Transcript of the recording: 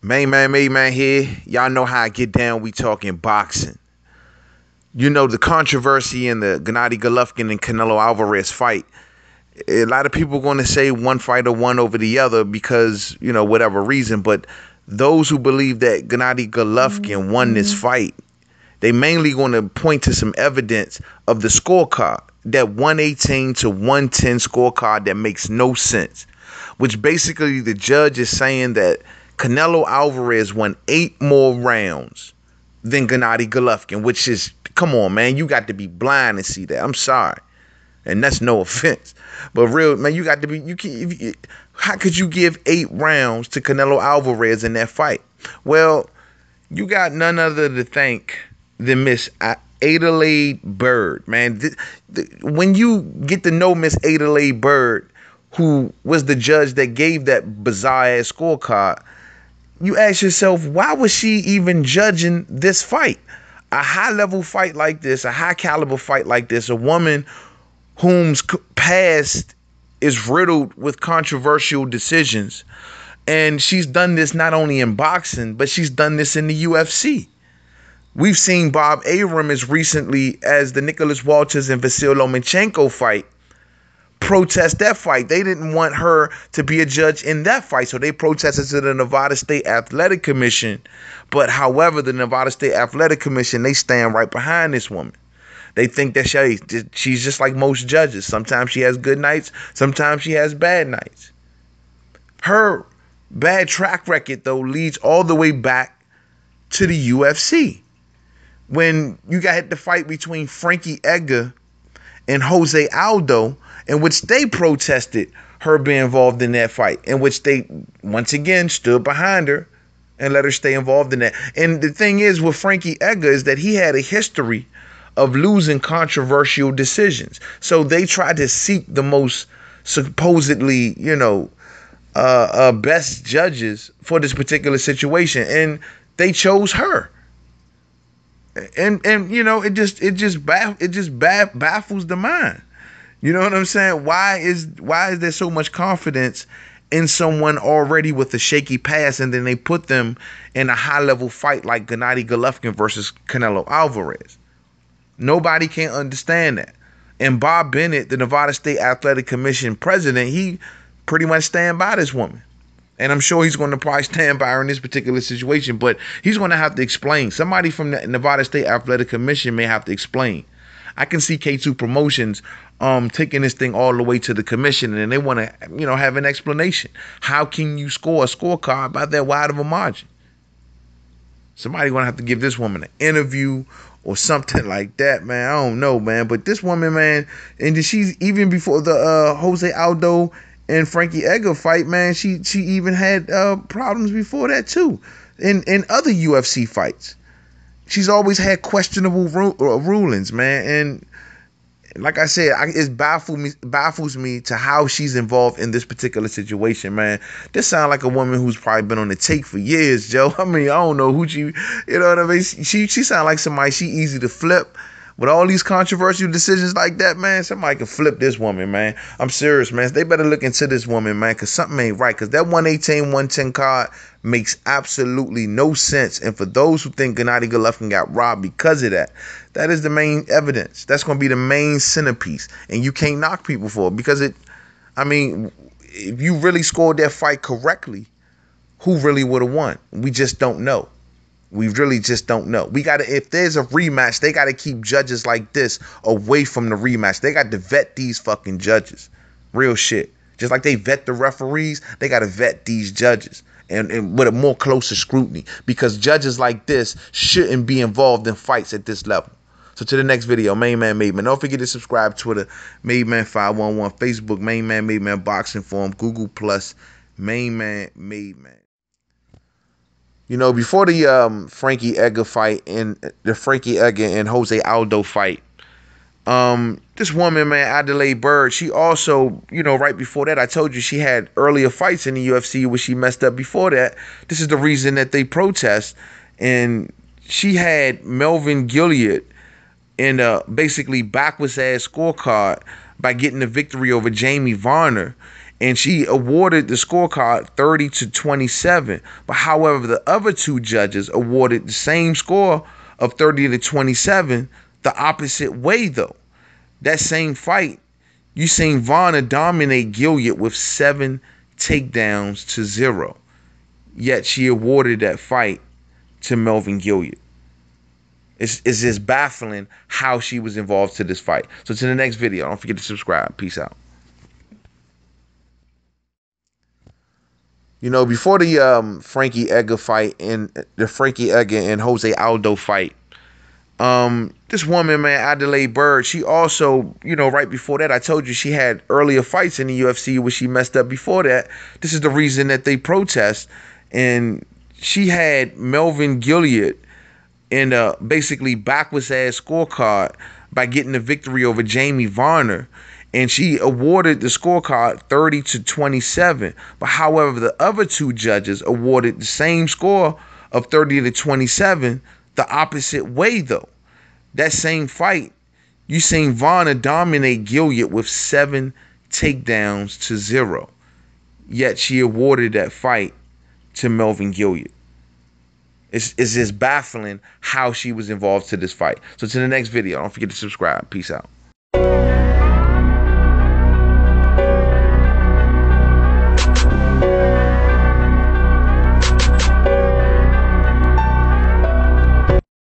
Main man here. Y'all know how I get down. We talking boxing. You know the controversy in the Gennady Golovkin and Canelo Alvarez fight. A lot of people going to say one fighter won over the other because, whatever reason. But those who believe that Gennady Golovkin won this fight, they mainly going to point to some evidence of the scorecard, that 118 to 110 scorecard that makes no sense, which basically the judge is saying that Canelo Alvarez won 8 more rounds than Gennady Golovkin, which is, come on, man, you got to be blind to see that. I'm sorry. And that's no offense. But real, man, you got to be, how could you give 8 rounds to Canelo Alvarez in that fight? Well, you got none other to thank than Miss Adelaide Bird, man. When you get to know Miss Adelaide Bird, who was the judge that gave that bizarre-ass scorecard, you ask yourself, why was she even judging this fight? A high-level fight like this, a high-caliber fight like this, a woman whose past is riddled with controversial decisions. And she's done this not only in boxing, but she's done this in the UFC. We've seen Bob Arum as recently as the Nicholas Walters and Vasyl Lomachenko fight protest that fight. They didn't want her to be a judge in that fight, so they protested to the Nevada State Athletic Commission. But however, the Nevada State Athletic Commission, they stand right behind this woman. They think that she's just like most judges. Sometimes she has good nights, sometimes she has bad nights. Her bad track record, though, leads all the way back to the UFC. When you got the fight between Frankie Edgar and Jose Aldo, in which they protested her being involved in that fight, in which they once again stood behind her and let her stay involved in that. And the thing is with Frankie Edgar is that he had a history of losing controversial decisions. So they tried to seek the most supposedly, best judges for this particular situation, and they chose her. And it just baffles the mind. You know what I'm saying? Why is there so much confidence in someone already with a shaky past, and then they put them in a high-level fight like Gennady Golovkin versus Canelo Alvarez? Nobody can understand that. And Bob Bennett, the Nevada State Athletic Commission president, he pretty much stand by this woman. And I'm sure he's going to probably stand by her in this particular situation, but he's going to have to explain. Somebody from the Nevada State Athletic Commission may have to explain. I can see K2 Promotions taking this thing all the way to the commission, and they want to, have an explanation. How can you score a scorecard by that wide of a margin? Somebody going to have to give this woman an interview or something like that, man. I don't know, man. But this woman, man, and she's even before the Jose Aldo and Frankie Edgar fight, man, she even had problems before that too. In other UFC fights, she's always had questionable rulings, man. And like I said, it baffles me to how she's involved in this particular situation, man. This sounds like a woman who's probably been on the take for years, Joe. I mean, I don't know who you know what I mean? She sounds like somebody, she easy to flip. With all these controversial decisions like that, man, somebody can flip this woman, man. I'm serious, man. They better look into this woman, man, because something ain't right. Because that 118, 110 card makes absolutely no sense. And for those who think Gennady Golovkin got robbed because of that, that is the main evidence. That's going to be the main centerpiece. And you can't knock people for it because if you really scored that fight correctly, who really would have won? We just don't know. We really just don't know. If there's a rematch, they got to keep judges like this away from the rematch. They got to vet these fucking judges. Real shit. Just like they vet the referees, they got to vet these judges and with a more closer scrutiny, because judges like this shouldn't be involved in fights at this level. So to the next video, Main Man Made Man. Don't forget to subscribe. Twitter, Made Man 511. Facebook, Main Man Made Man Boxing Forum. Google Plus, Main Man Made Man. Before the Frankie Edgar fight and the Frankie Edgar and Jose Aldo fight, this woman, man, Adelaide Bird, she also, right before that, I told you she had earlier fights in the UFC where she messed up before that. This is the reason that they protest. And she had Melvin Gilead in a basically backwards ass scorecard by getting the victory over Jamie Varner. and she awarded the scorecard 30-27. But however, the other two judges awarded the same score of 30-27 the opposite way though. That same fight, you seen Varner dominate Gilliard with 7 takedowns to 0. Yet she awarded that fight to Melvin Gilliard. It's just baffling how she was involved to this fight. So to the next video, don't forget to subscribe. Peace out. You know, before the Frankie Edgar fight and the Frankie Edgar and Jose Aldo fight, this woman, man, Adelaide Byrd, she also, you know, right before that, I told you she had earlier fights in the UFC where she messed up before that. This is the reason that they protest. And she had Melvin Gilliard in a basically backwards ass scorecard by getting the victory over Jamie Varner. And she awarded the scorecard 30-27. But however, the other two judges awarded the same score of 30-27 the opposite way though. That same fight, you seen Varner dominate Gilliard with 7 takedowns to 0. Yet she awarded that fight to Melvin Gilliard. It's just baffling how she was involved to this fight. So to the next video, don't forget to subscribe. Peace out.